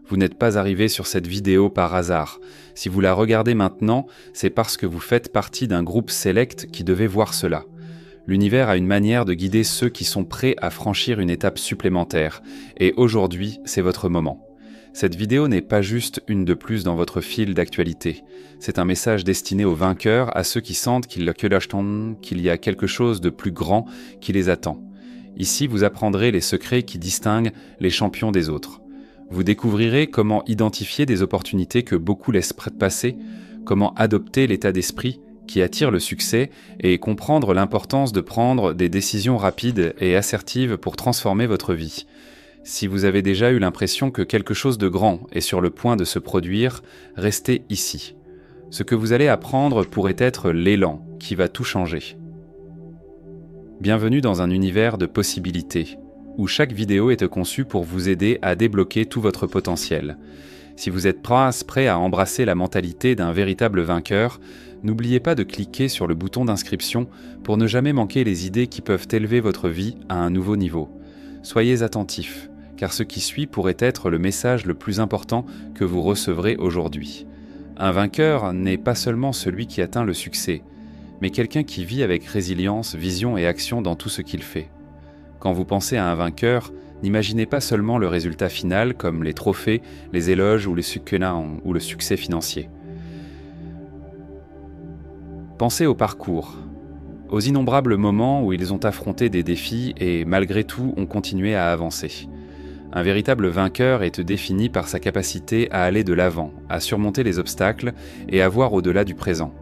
Vous n'êtes pas arrivé sur cette vidéo par hasard. Si vous la regardez maintenant, c'est parce que vous faites partie d'un groupe sélect qui devait voir cela. L'univers a une manière de guider ceux qui sont prêts à franchir une étape supplémentaire, et aujourd'hui, c'est votre moment. Cette vidéo n'est pas juste une de plus dans votre fil d'actualité. C'est un message destiné aux vainqueurs, à ceux qui sentent qu'il y a quelque chose de plus grand qui les attend. Ici, vous apprendrez les secrets qui distinguent les champions des autres. Vous découvrirez comment identifier des opportunités que beaucoup laissent passer, comment adopter l'état d'esprit qui attire le succès et comprendre l'importance de prendre des décisions rapides et assertives pour transformer votre vie. Si vous avez déjà eu l'impression que quelque chose de grand est sur le point de se produire, restez ici. Ce que vous allez apprendre pourrait être l'élan qui va tout changer. Bienvenue dans un univers de possibilités, où chaque vidéo est conçue pour vous aider à débloquer tout votre potentiel. Si vous êtes prêt à embrasser la mentalité d'un véritable vainqueur, n'oubliez pas de cliquer sur le bouton d'inscription pour ne jamais manquer les idées qui peuvent élever votre vie à un nouveau niveau. Soyez attentifs, car ce qui suit pourrait être le message le plus important que vous recevrez aujourd'hui. Un vainqueur n'est pas seulement celui qui atteint le succès, mais quelqu'un qui vit avec résilience, vision et action dans tout ce qu'il fait. Quand vous pensez à un vainqueur, n'imaginez pas seulement le résultat final comme les trophées, les éloges ou le succès financier. Pensez au parcours, aux innombrables moments où ils ont affronté des défis et malgré tout ont continué à avancer. Un véritable vainqueur est défini par sa capacité à aller de l'avant, à surmonter les obstacles et à voir au-delà du présent.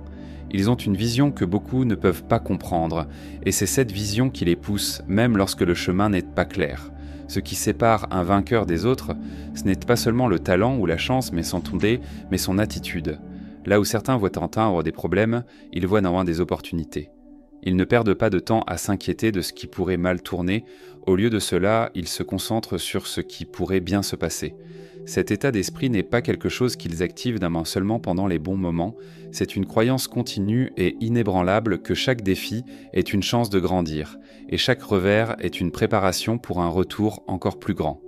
Ils ont une vision que beaucoup ne peuvent pas comprendre, et c'est cette vision qui les pousse, même lorsque le chemin n'est pas clair. Ce qui sépare un vainqueur des autres, ce n'est pas seulement le talent ou la chance, mais son attitude. Là où certains voient entendre des problèmes, ils voient néanmoins des opportunités. Ils ne perdent pas de temps à s'inquiéter de ce qui pourrait mal tourner. Au lieu de cela, ils se concentrent sur ce qui pourrait bien se passer. Cet état d'esprit n'est pas quelque chose qu'ils activent d'un main seulement pendant les bons moments, c'est une croyance continue et inébranlable que chaque défi est une chance de grandir, et chaque revers est une préparation pour un retour encore plus grand.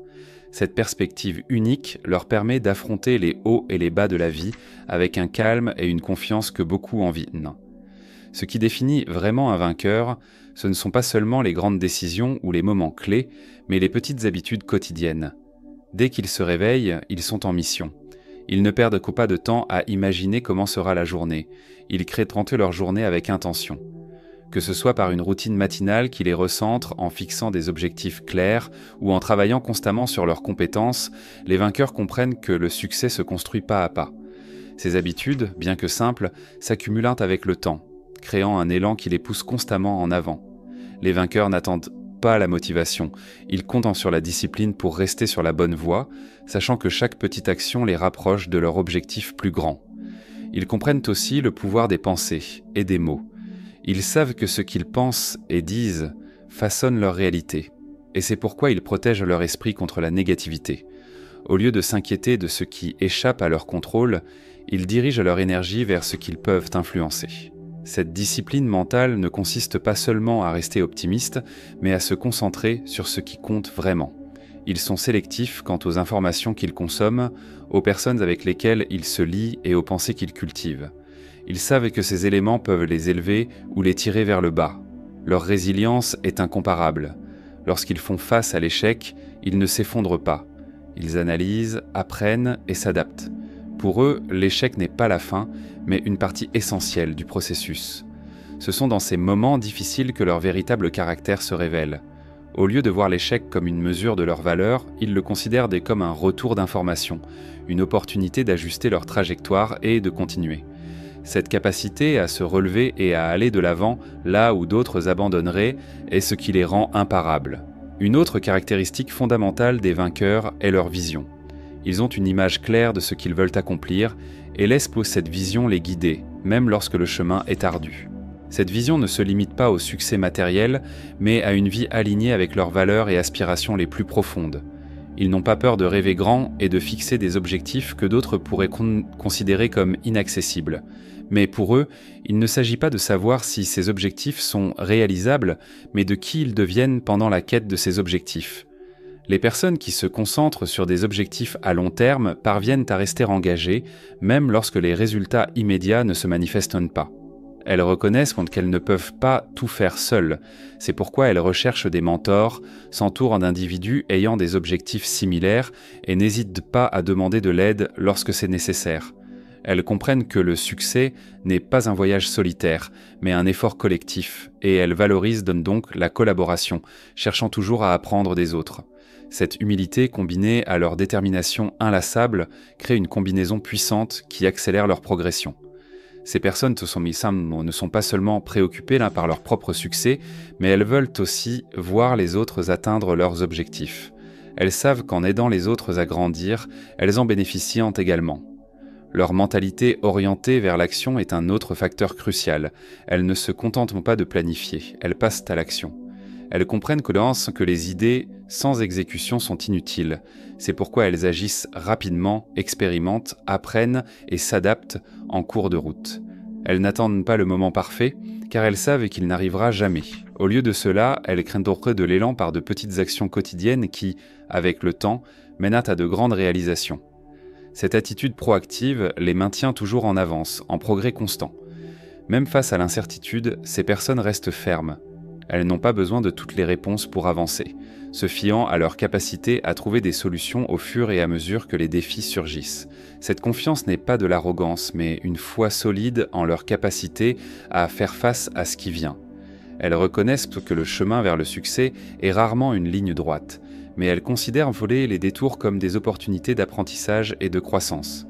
Cette perspective unique leur permet d'affronter les hauts et les bas de la vie avec un calme et une confiance que beaucoup envient. Ce qui définit vraiment un vainqueur, ce ne sont pas seulement les grandes décisions ou les moments clés, mais les petites habitudes quotidiennes. Dès qu'ils se réveillent, ils sont en mission. Ils ne perdent pas de temps à imaginer comment sera la journée. Ils créent leur journée avec intention. Que ce soit par une routine matinale qui les recentre en fixant des objectifs clairs ou en travaillant constamment sur leurs compétences, les vainqueurs comprennent que le succès se construit pas à pas. Ces habitudes, bien que simples, s'accumulent avec le temps, créant un élan qui les pousse constamment en avant. Les vainqueurs n'attendent pas la motivation, ils comptent sur la discipline pour rester sur la bonne voie, sachant que chaque petite action les rapproche de leur objectif plus grand. Ils comprennent aussi le pouvoir des pensées et des mots. Ils savent que ce qu'ils pensent et disent façonne leur réalité, et c'est pourquoi ils protègent leur esprit contre la négativité. Au lieu de s'inquiéter de ce qui échappe à leur contrôle, ils dirigent leur énergie vers ce qu'ils peuvent influencer. Cette discipline mentale ne consiste pas seulement à rester optimiste, mais à se concentrer sur ce qui compte vraiment. Ils sont sélectifs quant aux informations qu'ils consomment, aux personnes avec lesquelles ils se lient et aux pensées qu'ils cultivent. Ils savent que ces éléments peuvent les élever ou les tirer vers le bas. Leur résilience est incomparable. Lorsqu'ils font face à l'échec, ils ne s'effondrent pas. Ils analysent, apprennent et s'adaptent. Pour eux, l'échec n'est pas la fin, mais une partie essentielle du processus. Ce sont dans ces moments difficiles que leur véritable caractère se révèle. Au lieu de voir l'échec comme une mesure de leur valeur, ils le considèrent comme un retour d'information, une opportunité d'ajuster leur trajectoire et de continuer. Cette capacité à se relever et à aller de l'avant là où d'autres abandonneraient est ce qui les rend imparables. Une autre caractéristique fondamentale des vainqueurs est leur vision. Ils ont une image claire de ce qu'ils veulent accomplir et laissent cette vision les guider, même lorsque le chemin est ardu. Cette vision ne se limite pas au succès matériel, mais à une vie alignée avec leurs valeurs et aspirations les plus profondes. Ils n'ont pas peur de rêver grand et de fixer des objectifs que d'autres pourraient considérer comme inaccessibles. Mais pour eux, il ne s'agit pas de savoir si ces objectifs sont réalisables, mais de qui ils deviennent pendant la quête de ces objectifs. Les personnes qui se concentrent sur des objectifs à long terme parviennent à rester engagées, même lorsque les résultats immédiats ne se manifestent pas. Elles reconnaissent qu'elles ne peuvent pas tout faire seules. C'est pourquoi elles recherchent des mentors, s'entourent d'individus ayant des objectifs similaires et n'hésitent pas à demander de l'aide lorsque c'est nécessaire. Elles comprennent que le succès n'est pas un voyage solitaire, mais un effort collectif, et elles valorisent donc la collaboration, cherchant toujours à apprendre des autres. Cette humilité combinée à leur détermination inlassable crée une combinaison puissante qui accélère leur progression. Ces personnes ne sont pas seulement préoccupées par leur propre succès, mais elles veulent aussi voir les autres atteindre leurs objectifs. Elles savent qu'en aidant les autres à grandir, elles en bénéficient également. Leur mentalité orientée vers l'action est un autre facteur crucial. Elles ne se contentent pas de planifier, elles passent à l'action. Elles comprennent que les idées sans exécution sont inutiles. C'est pourquoi elles agissent rapidement, expérimentent, apprennent et s'adaptent en cours de route. Elles n'attendent pas le moment parfait, car elles savent qu'il n'arrivera jamais. Au lieu de cela, elles craignent de l'élan par de petites actions quotidiennes qui, avec le temps, mènent à de grandes réalisations. Cette attitude proactive les maintient toujours en avance, en progrès constant. Même face à l'incertitude, ces personnes restent fermes. Elles n'ont pas besoin de toutes les réponses pour avancer, se fiant à leur capacité à trouver des solutions au fur et à mesure que les défis surgissent. Cette confiance n'est pas de l'arrogance, mais une foi solide en leur capacité à faire face à ce qui vient. Elles reconnaissent que le chemin vers le succès est rarement une ligne droite, mais elles considèrent les détours comme des opportunités d'apprentissage et de croissance.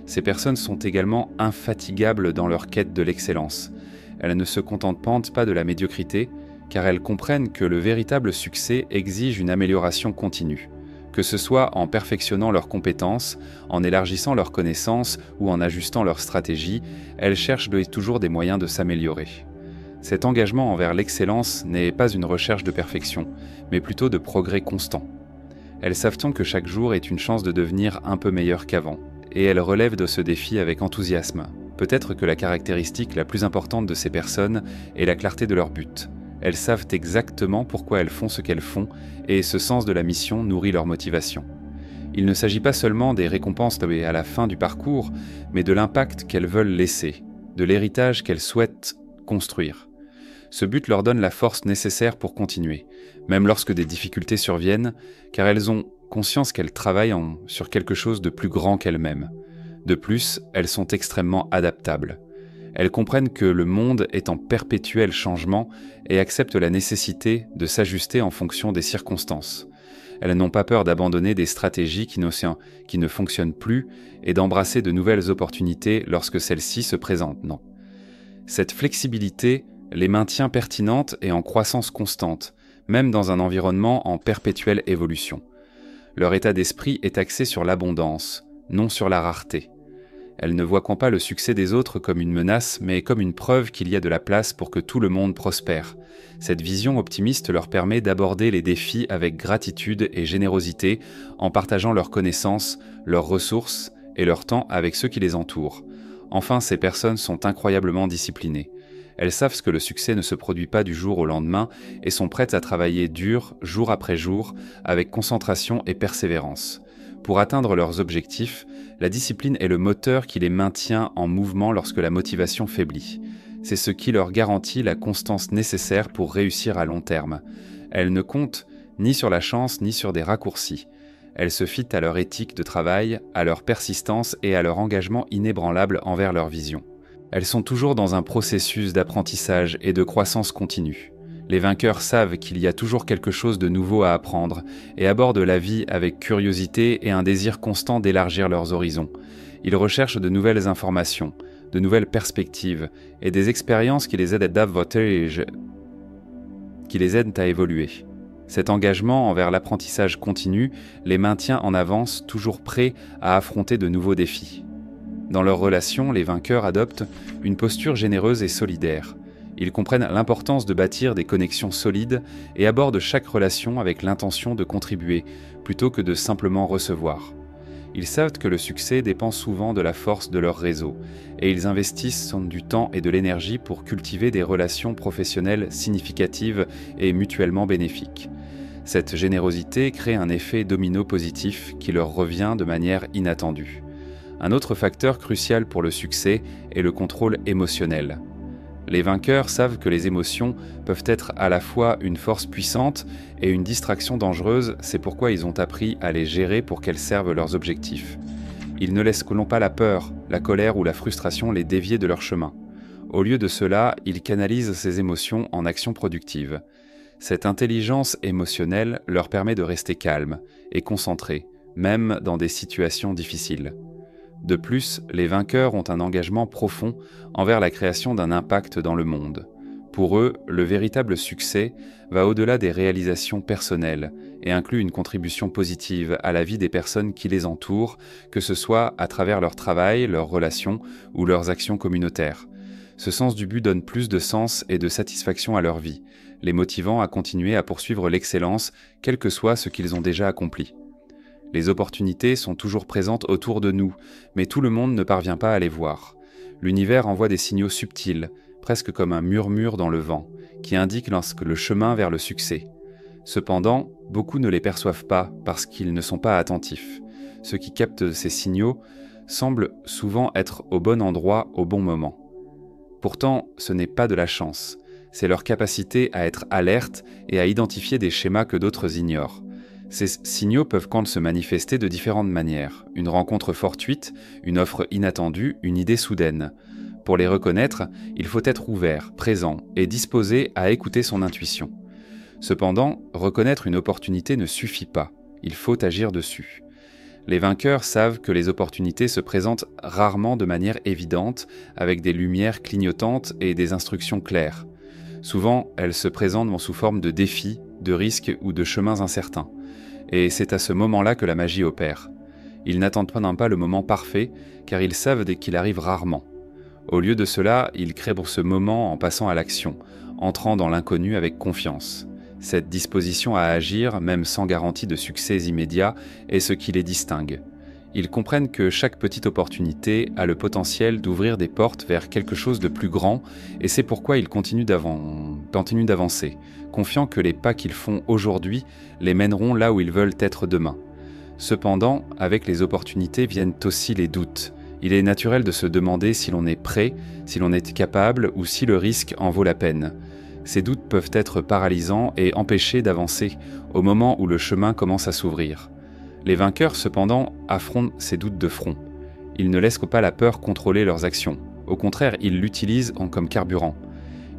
Ces personnes sont également infatigables dans leur quête de l'excellence. Elles ne se contentent pas de la médiocrité, car elles comprennent que le véritable succès exige une amélioration continue. Que ce soit en perfectionnant leurs compétences, en élargissant leurs connaissances ou en ajustant leur stratégie, elles cherchent toujours des moyens de s'améliorer. Cet engagement envers l'excellence n'est pas une recherche de perfection, mais plutôt de progrès constant. Elles savent que chaque jour est une chance de devenir un peu meilleur qu'avant, et elles relèvent de ce défi avec enthousiasme. Peut-être que la caractéristique la plus importante de ces personnes est la clarté de leur but. Elles savent exactement pourquoi elles font ce qu'elles font, et ce sens de la mission nourrit leur motivation. Il ne s'agit pas seulement des récompenses à la fin du parcours, mais de l'impact qu'elles veulent laisser, de l'héritage qu'elles souhaitent construire. Ce but leur donne la force nécessaire pour continuer, même lorsque des difficultés surviennent, car elles ont conscience qu'elles travaillent sur quelque chose de plus grand qu'elles-mêmes. De plus, elles sont extrêmement adaptables. Elles comprennent que le monde est en perpétuel changement et acceptent la nécessité de s'ajuster en fonction des circonstances. Elles n'ont pas peur d'abandonner des stratégies qui ne fonctionnent plus et d'embrasser de nouvelles opportunités lorsque celles-ci se présentent. Non. Cette flexibilité les maintient pertinentes et en croissance constante, même dans un environnement en perpétuelle évolution. Leur état d'esprit est axé sur l'abondance, non sur la rareté. Elles ne voient pas le succès des autres comme une menace, mais comme une preuve qu'il y a de la place pour que tout le monde prospère. Cette vision optimiste leur permet d'aborder les défis avec gratitude et générosité, en partageant leurs connaissances, leurs ressources et leur temps avec ceux qui les entourent. Enfin, ces personnes sont incroyablement disciplinées. Elles savent que le succès ne se produit pas du jour au lendemain et sont prêtes à travailler dur, jour après jour, avec concentration et persévérance. Pour atteindre leurs objectifs, la discipline est le moteur qui les maintient en mouvement lorsque la motivation faiblit. C'est ce qui leur garantit la constance nécessaire pour réussir à long terme. Elles ne comptent ni sur la chance ni sur des raccourcis. Elles se fient à leur éthique de travail, à leur persistance et à leur engagement inébranlable envers leur vision. Elles sont toujours dans un processus d'apprentissage et de croissance continue. Les vainqueurs savent qu'il y a toujours quelque chose de nouveau à apprendre et abordent la vie avec curiosité et un désir constant d'élargir leurs horizons. Ils recherchent de nouvelles informations, de nouvelles perspectives et des expériences qui les aident à évoluer. Cet engagement envers l'apprentissage continu les maintient en avance, toujours prêts à affronter de nouveaux défis. Dans leurs relations, les vainqueurs adoptent une posture généreuse et solidaire. Ils comprennent l'importance de bâtir des connexions solides et abordent chaque relation avec l'intention de contribuer, plutôt que de simplement recevoir. Ils savent que le succès dépend souvent de la force de leur réseau, et ils investissent du temps et de l'énergie pour cultiver des relations professionnelles significatives et mutuellement bénéfiques. Cette générosité crée un effet domino positif qui leur revient de manière inattendue. Un autre facteur crucial pour le succès est le contrôle émotionnel. Les vainqueurs savent que les émotions peuvent être à la fois une force puissante et une distraction dangereuse, c'est pourquoi ils ont appris à les gérer pour qu'elles servent leurs objectifs. Ils ne laissent pas la peur, la colère ou la frustration les dévier de leur chemin. Au lieu de cela, ils canalisent ces émotions en actions productives. Cette intelligence émotionnelle leur permet de rester calmes et concentrés, même dans des situations difficiles. De plus, les vainqueurs ont un engagement profond envers la création d'un impact dans le monde. Pour eux, le véritable succès va au-delà des réalisations personnelles et inclut une contribution positive à la vie des personnes qui les entourent, que ce soit à travers leur travail, leurs relations ou leurs actions communautaires. Ce sens du but donne plus de sens et de satisfaction à leur vie, les motivant à continuer à poursuivre l'excellence, quel que soit ce qu'ils ont déjà accompli. Les opportunités sont toujours présentes autour de nous, mais tout le monde ne parvient pas à les voir. L'univers envoie des signaux subtils, presque comme un murmure dans le vent, qui indiquent lorsque le chemin vers le succès. Cependant, beaucoup ne les perçoivent pas parce qu'ils ne sont pas attentifs. Ceux qui captent ces signaux semblent souvent être au bon endroit au bon moment. Pourtant, ce n'est pas de la chance, c'est leur capacité à être alerte et à identifier des schémas que d'autres ignorent. Ces signaux peuvent se manifester de différentes manières. Une rencontre fortuite, une offre inattendue, une idée soudaine. Pour les reconnaître, il faut être ouvert, présent et disposé à écouter son intuition. Cependant, reconnaître une opportunité ne suffit pas. Il faut agir dessus. Les vainqueurs savent que les opportunités se présentent rarement de manière évidente, avec des lumières clignotantes et des instructions claires. Souvent, elles se présentent sous forme de défis, de risques ou de chemins incertains. Et c'est à ce moment-là que la magie opère. Ils n'attendent pas le moment parfait, car ils savent qu'il arrive rarement. Au lieu de cela, ils créent pour ce moment en passant à l'action, entrant dans l'inconnu avec confiance. Cette disposition à agir, même sans garantie de succès immédiat, est ce qui les distingue. Ils comprennent que chaque petite opportunité a le potentiel d'ouvrir des portes vers quelque chose de plus grand, et c'est pourquoi ils continuent d'avancer, confiants que les pas qu'ils font aujourd'hui les mèneront là où ils veulent être demain. Cependant, avec les opportunités viennent aussi les doutes. Il est naturel de se demander si l'on est prêt, si l'on est capable ou si le risque en vaut la peine. Ces doutes peuvent être paralysants et empêcher d'avancer au moment où le chemin commence à s'ouvrir. Les vainqueurs, cependant, affrontent ces doutes de front. Ils ne laissent pas la peur contrôler leurs actions. Au contraire, ils l'utilisent comme carburant.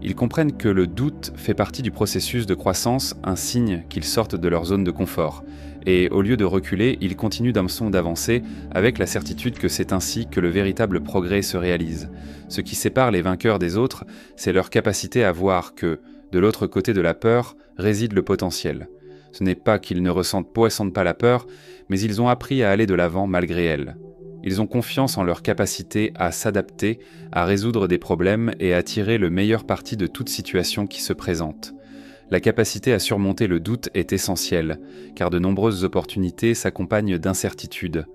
Ils comprennent que le doute fait partie du processus de croissance, un signe qu'ils sortent de leur zone de confort. Et au lieu de reculer, ils continuent d'avancer avec la certitude que c'est ainsi que le véritable progrès se réalise. Ce qui sépare les vainqueurs des autres, c'est leur capacité à voir que, de l'autre côté de la peur, réside le potentiel. Ce n'est pas qu'ils ne ressentent pas la peur, mais ils ont appris à aller de l'avant malgré elle. Ils ont confiance en leur capacité à s'adapter, à résoudre des problèmes et à tirer le meilleur parti de toute situation qui se présente. La capacité à surmonter le doute est essentielle, car de nombreuses opportunités s'accompagnent d'incertitudes.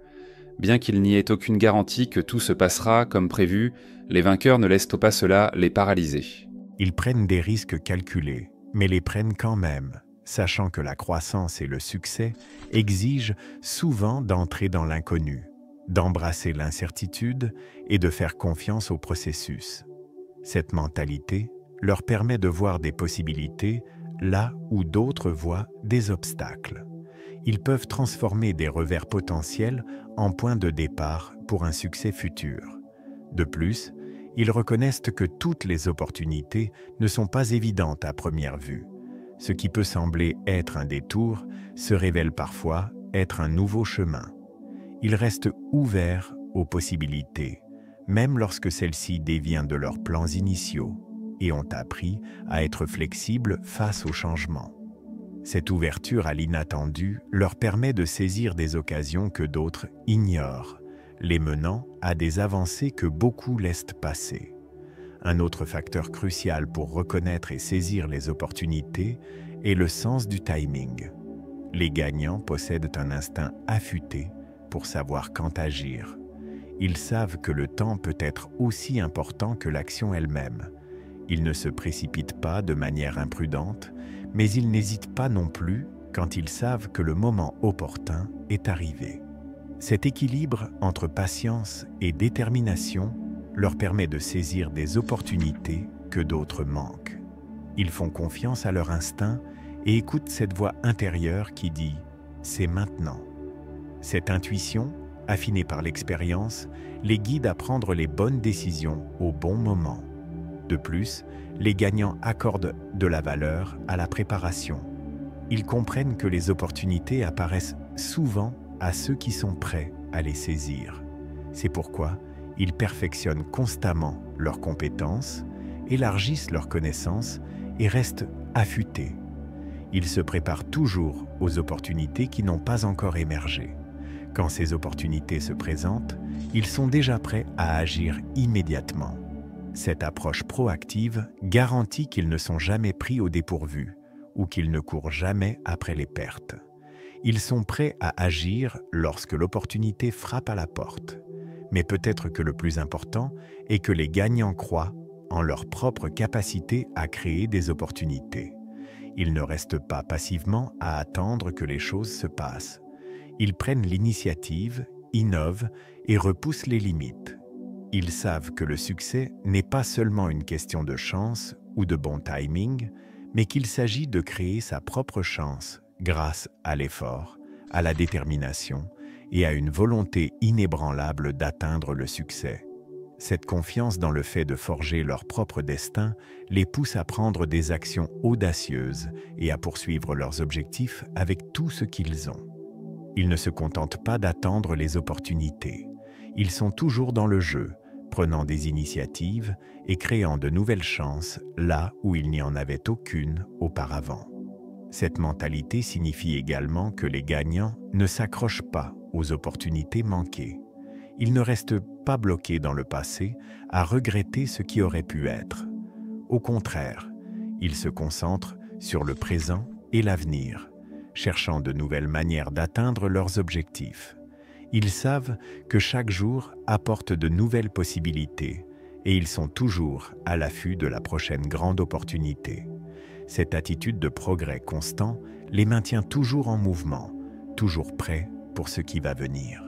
Bien qu'il n'y ait aucune garantie que tout se passera comme prévu, les vainqueurs ne laissent pas cela les paralyser. Ils prennent des risques calculés, mais les prennent quand même, sachant que la croissance et le succès exigent souvent d'entrer dans l'inconnu, d'embrasser l'incertitude et de faire confiance au processus. Cette mentalité leur permet de voir des possibilités là où d'autres voient des obstacles. Ils peuvent transformer des revers potentiels en points de départ pour un succès futur. De plus, ils reconnaissent que toutes les opportunités ne sont pas évidentes à première vue. Ce qui peut sembler être un détour se révèle parfois être un nouveau chemin. Ils restent ouverts aux possibilités, même lorsque celles-ci déviennent de leurs plans initiaux, et ont appris à être flexibles face aux changements. Cette ouverture à l'inattendu leur permet de saisir des occasions que d'autres ignorent, les menant à des avancées que beaucoup laissent passer. Un autre facteur crucial pour reconnaître et saisir les opportunités est le sens du timing. Les gagnants possèdent un instinct affûté pour savoir quand agir. Ils savent que le temps peut être aussi important que l'action elle-même. Ils ne se précipitent pas de manière imprudente, mais ils n'hésitent pas non plus quand ils savent que le moment opportun est arrivé. Cet équilibre entre patience et détermination leur permet de saisir des opportunités que d'autres manquent. Ils font confiance à leur instinct et écoutent cette voix intérieure qui dit « c'est maintenant ». Cette intuition, affinée par l'expérience, les guide à prendre les bonnes décisions au bon moment. De plus, les gagnants accordent de la valeur à la préparation. Ils comprennent que les opportunités apparaissent souvent à ceux qui sont prêts à les saisir. C'est pourquoi ils perfectionnent constamment leurs compétences, élargissent leurs connaissances et restent affûtés. Ils se préparent toujours aux opportunités qui n'ont pas encore émergé. Quand ces opportunités se présentent, ils sont déjà prêts à agir immédiatement. Cette approche proactive garantit qu'ils ne sont jamais pris au dépourvu ou qu'ils ne courent jamais après les pertes. Ils sont prêts à agir lorsque l'opportunité frappe à la porte. Mais peut-être que le plus important est que les gagnants croient en leur propre capacité à créer des opportunités. Ils ne restent pas passivement à attendre que les choses se passent. Ils prennent l'initiative, innovent et repoussent les limites. Ils savent que le succès n'est pas seulement une question de chance ou de bon timing, mais qu'il s'agit de créer sa propre chance grâce à l'effort, à la détermination et à une volonté inébranlable d'atteindre le succès. Cette confiance dans le fait de forger leur propre destin les pousse à prendre des actions audacieuses et à poursuivre leurs objectifs avec tout ce qu'ils ont. Ils ne se contentent pas d'attendre les opportunités. Ils sont toujours dans le jeu, prenant des initiatives et créant de nouvelles chances là où il n'y en avait aucune auparavant. Cette mentalité signifie également que les gagnants ne s'accrochent pas aux opportunités manquées. Ils ne restent pas bloqués dans le passé à regretter ce qui aurait pu être. Au contraire, ils se concentrent sur le présent et l'avenir, cherchant de nouvelles manières d'atteindre leurs objectifs. Ils savent que chaque jour apporte de nouvelles possibilités et ils sont toujours à l'affût de la prochaine grande opportunité. Cette attitude de progrès constant les maintient toujours en mouvement, toujours prêts pour ce qui va venir.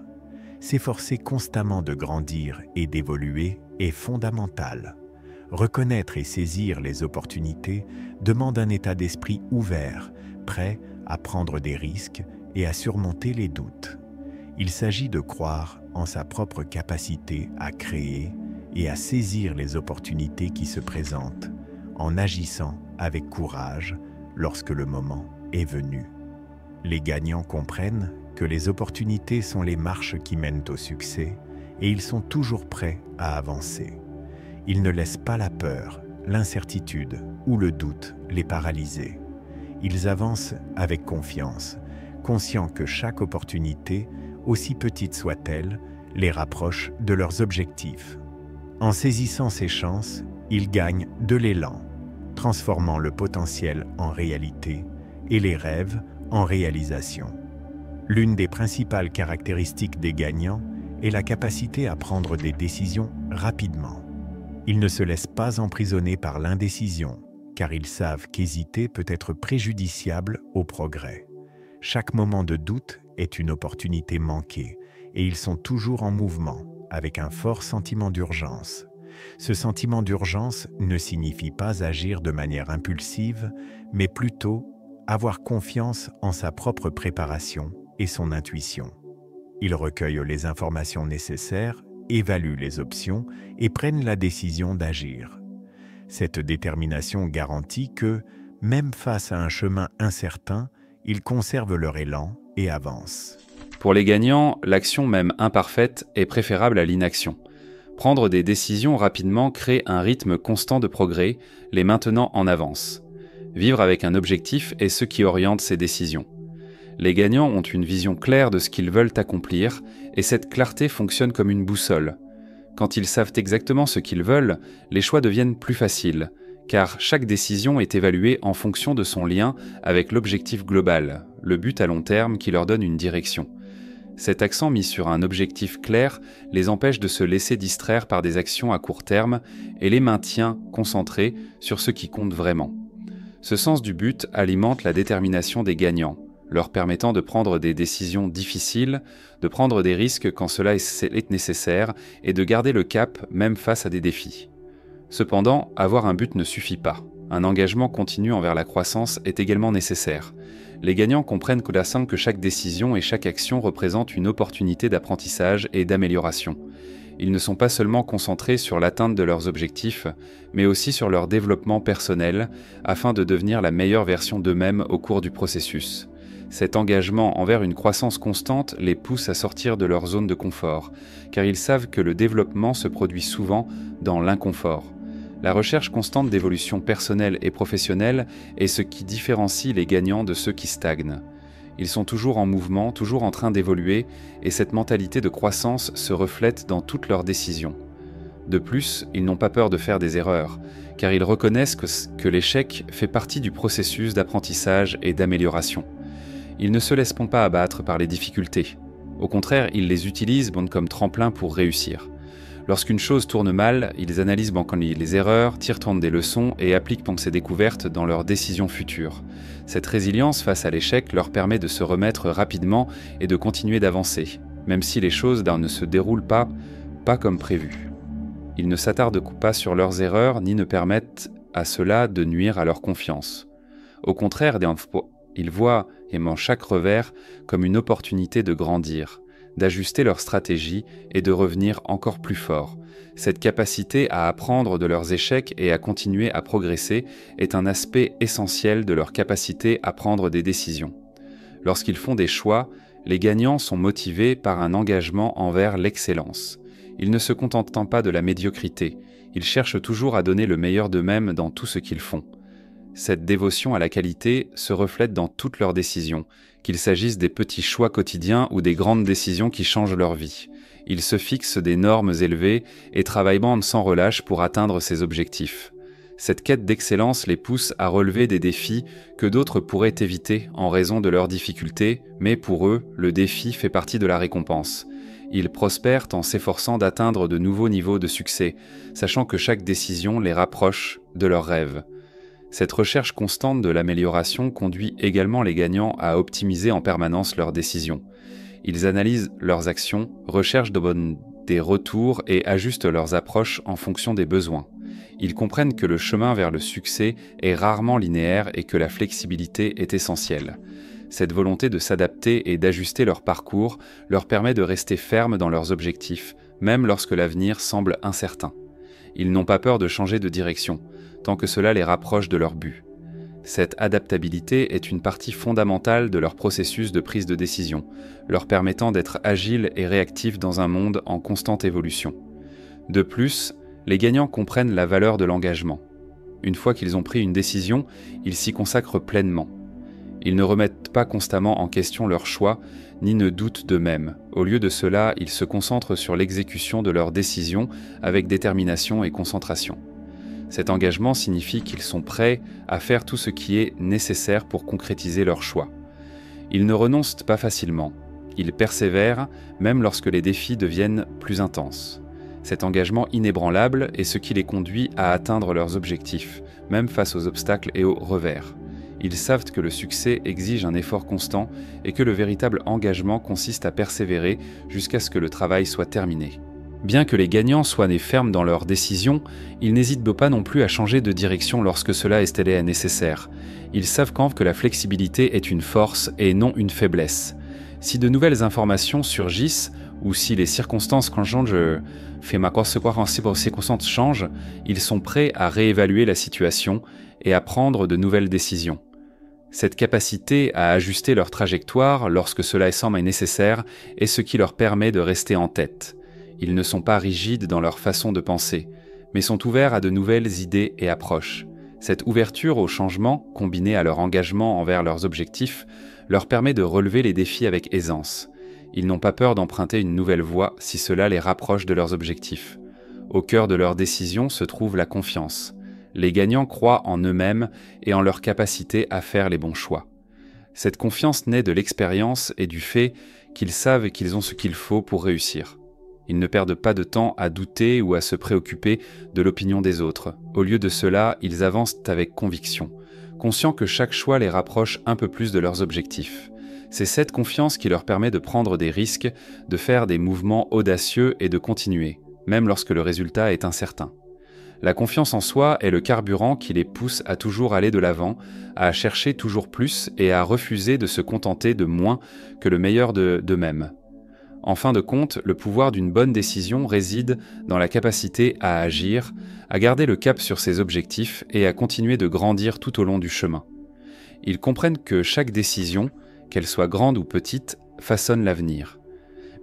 S'efforcer constamment de grandir et d'évoluer est fondamental. Reconnaître et saisir les opportunités demande un état d'esprit ouvert, prêt à prendre des risques et à surmonter les doutes. Il s'agit de croire en sa propre capacité à créer et à saisir les opportunités qui se présentent, en agissant avec courage lorsque le moment est venu. Les gagnants comprennent que les opportunités sont les marches qui mènent au succès et ils sont toujours prêts à avancer. Ils ne laissent pas la peur, l'incertitude ou le doute les paralyser. Ils avancent avec confiance, conscients que chaque opportunité, aussi petite soit-elle, les rapproche de leurs objectifs. En saisissant ces chances, ils gagnent de l'élan, transformant le potentiel en réalité et les rêves en réalisation. L'une des principales caractéristiques des gagnants est la capacité à prendre des décisions rapidement. Ils ne se laissent pas emprisonner par l'indécision, car ils savent qu'hésiter peut être préjudiciable au progrès. Chaque moment de doute est une opportunité manquée, et ils sont toujours en mouvement, avec un fort sentiment d'urgence. Ce sentiment d'urgence ne signifie pas agir de manière impulsive, mais plutôt avoir confiance en sa propre préparation et son intuition. Ils recueillent les informations nécessaires, évaluent les options et prennent la décision d'agir. Cette détermination garantit que, même face à un chemin incertain, ils conservent leur élan et avancent. Pour les gagnants, l'action même imparfaite est préférable à l'inaction. Prendre des décisions rapidement crée un rythme constant de progrès, les maintenant en avance. Vivre avec un objectif est ce qui oriente ces décisions. Les gagnants ont une vision claire de ce qu'ils veulent accomplir et cette clarté fonctionne comme une boussole. Quand ils savent exactement ce qu'ils veulent, les choix deviennent plus faciles, car chaque décision est évaluée en fonction de son lien avec l'objectif global, le but à long terme qui leur donne une direction. Cet accent mis sur un objectif clair les empêche de se laisser distraire par des actions à court terme et les maintient concentrés sur ce qui compte vraiment. Ce sens du but alimente la détermination des gagnants, leur permettant de prendre des décisions difficiles, de prendre des risques quand cela est nécessaire et de garder le cap même face à des défis. Cependant, avoir un but ne suffit pas. Un engagement continu envers la croissance est également nécessaire. Les gagnants comprennent que chaque décision et chaque action représentent une opportunité d'apprentissage et d'amélioration. Ils ne sont pas seulement concentrés sur l'atteinte de leurs objectifs, mais aussi sur leur développement personnel, afin de devenir la meilleure version d'eux-mêmes au cours du processus. Cet engagement envers une croissance constante les pousse à sortir de leur zone de confort, car ils savent que le développement se produit souvent dans l'inconfort. La recherche constante d'évolution personnelle et professionnelle est ce qui différencie les gagnants de ceux qui stagnent. Ils sont toujours en mouvement, toujours en train d'évoluer, et cette mentalité de croissance se reflète dans toutes leurs décisions. De plus, ils n'ont pas peur de faire des erreurs, car ils reconnaissent que l'échec fait partie du processus d'apprentissage et d'amélioration. Ils ne se laissent pas abattre par les difficultés. Au contraire, ils les utilisent comme tremplin pour réussir. Lorsqu'une chose tourne mal, ils analysent les erreurs, tirent des leçons et appliquent ces découvertes dans leurs décisions futures. Cette résilience face à l'échec leur permet de se remettre rapidement et de continuer d'avancer, même si les choses ne se déroulent pas comme prévu. Ils ne s'attardent pas sur leurs erreurs ni ne permettent à cela de nuire à leur confiance. Au contraire, ils voient chaque revers comme une opportunité de grandir, d'ajuster leur stratégie et de revenir encore plus fort. Cette capacité à apprendre de leurs échecs et à continuer à progresser est un aspect essentiel de leur capacité à prendre des décisions. Lorsqu'ils font des choix, les gagnants sont motivés par un engagement envers l'excellence. Ils ne se contentent pas de la médiocrité, ils cherchent toujours à donner le meilleur d'eux-mêmes dans tout ce qu'ils font. Cette dévotion à la qualité se reflète dans toutes leurs décisions, qu'il s'agisse des petits choix quotidiens ou des grandes décisions qui changent leur vie. Ils se fixent des normes élevées et travaillent sans relâche pour atteindre ces objectifs. Cette quête d'excellence les pousse à relever des défis que d'autres pourraient éviter en raison de leurs difficultés, mais pour eux, le défi fait partie de la récompense. Ils prospèrent en s'efforçant d'atteindre de nouveaux niveaux de succès, sachant que chaque décision les rapproche de leurs rêves. Cette recherche constante de l'amélioration conduit également les gagnants à optimiser en permanence leurs décisions. Ils analysent leurs actions, recherchent des retours et ajustent leurs approches en fonction des besoins. Ils comprennent que le chemin vers le succès est rarement linéaire et que la flexibilité est essentielle. Cette volonté de s'adapter et d'ajuster leur parcours leur permet de rester fermes dans leurs objectifs, même lorsque l'avenir semble incertain. Ils n'ont pas peur de changer de direction, tant que cela les rapproche de leur but. Cette adaptabilité est une partie fondamentale de leur processus de prise de décision, leur permettant d'être agiles et réactifs dans un monde en constante évolution. De plus, les gagnants comprennent la valeur de l'engagement. Une fois qu'ils ont pris une décision, ils s'y consacrent pleinement. Ils ne remettent pas constamment en question leurs choix, ni ne doutent d'eux-mêmes. Au lieu de cela, ils se concentrent sur l'exécution de leurs décisions avec détermination et concentration. Cet engagement signifie qu'ils sont prêts à faire tout ce qui est nécessaire pour concrétiser leurs choix. Ils ne renoncent pas facilement. Ils persévèrent, même lorsque les défis deviennent plus intenses. Cet engagement inébranlable est ce qui les conduit à atteindre leurs objectifs, même face aux obstacles et aux revers. Ils savent que le succès exige un effort constant et que le véritable engagement consiste à persévérer jusqu'à ce que le travail soit terminé. Bien que les gagnants soient nés fermes dans leurs décisions, ils n'hésitent pas non plus à changer de direction lorsque cela est nécessaire. Ils savent que la flexibilité est une force et non une faiblesse. Si de nouvelles informations surgissent, ou si les circonstances changent, ils sont prêts à réévaluer la situation et à prendre de nouvelles décisions. Cette capacité à ajuster leur trajectoire lorsque cela semble nécessaire est ce qui leur permet de rester en tête. Ils ne sont pas rigides dans leur façon de penser, mais sont ouverts à de nouvelles idées et approches. Cette ouverture au changement, combinée à leur engagement envers leurs objectifs, leur permet de relever les défis avec aisance. Ils n'ont pas peur d'emprunter une nouvelle voie si cela les rapproche de leurs objectifs. Au cœur de leurs décisions se trouve la confiance. Les gagnants croient en eux-mêmes et en leur capacité à faire les bons choix. Cette confiance naît de l'expérience et du fait qu'ils savent qu'ils ont ce qu'il faut pour réussir. Ils ne perdent pas de temps à douter ou à se préoccuper de l'opinion des autres. Au lieu de cela, ils avancent avec conviction, conscients que chaque choix les rapproche un peu plus de leurs objectifs. C'est cette confiance qui leur permet de prendre des risques, de faire des mouvements audacieux et de continuer, même lorsque le résultat est incertain. La confiance en soi est le carburant qui les pousse à toujours aller de l'avant, à chercher toujours plus et à refuser de se contenter de moins que le meilleur d'eux-mêmes. En fin de compte, le pouvoir d'une bonne décision réside dans la capacité à agir, à garder le cap sur ses objectifs et à continuer de grandir tout au long du chemin. Ils comprennent que chaque décision, qu'elle soit grande ou petite, façonne l'avenir.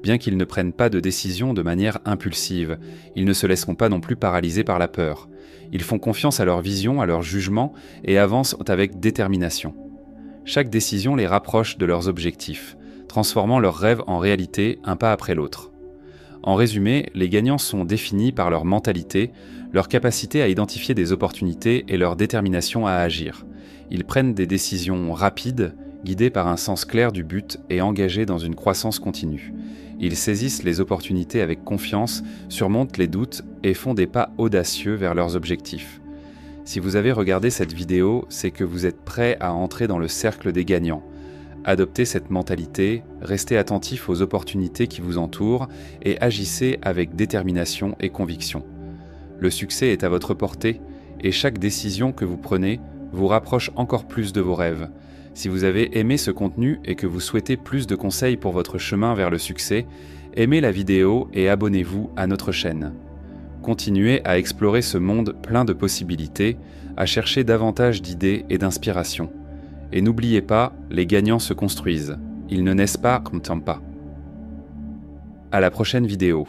Bien qu'ils ne prennent pas de décision de manière impulsive, ils ne se laisseront pas non plus paralyser par la peur. Ils font confiance à leur vision, à leur jugement et avancent avec détermination. Chaque décision les rapproche de leurs objectifs, transformant leurs rêves en réalité un pas après l'autre. En résumé, les gagnants sont définis par leur mentalité, leur capacité à identifier des opportunités et leur détermination à agir. Ils prennent des décisions rapides, guidés par un sens clair du but et engagés dans une croissance continue. Ils saisissent les opportunités avec confiance, surmontent les doutes et font des pas audacieux vers leurs objectifs. Si vous avez regardé cette vidéo, c'est que vous êtes prêt à entrer dans le cercle des gagnants. Adoptez cette mentalité, restez attentif aux opportunités qui vous entourent et agissez avec détermination et conviction. Le succès est à votre portée et chaque décision que vous prenez vous rapproche encore plus de vos rêves. Si vous avez aimé ce contenu et que vous souhaitez plus de conseils pour votre chemin vers le succès, aimez la vidéo et abonnez-vous à notre chaîne. Continuez à explorer ce monde plein de possibilités, à chercher davantage d'idées et d'inspiration. Et n'oubliez pas, les gagnants se construisent. Ils ne naissent pas comme pas. À la prochaine vidéo.